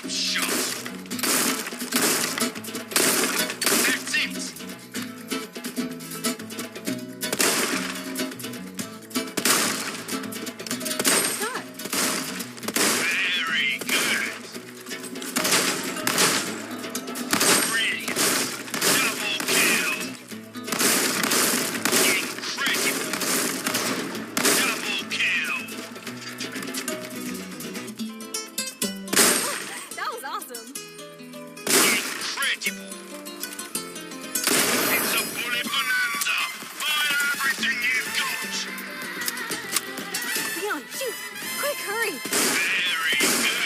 Good shot. That's it. Stop. Very good. Brilliant. Double kill. Incredible. Double kill. That was awesome. Incredible. It's a bullet bonanza. Fire everything you've got. Leon, shoot! Quick, hurry! Very good.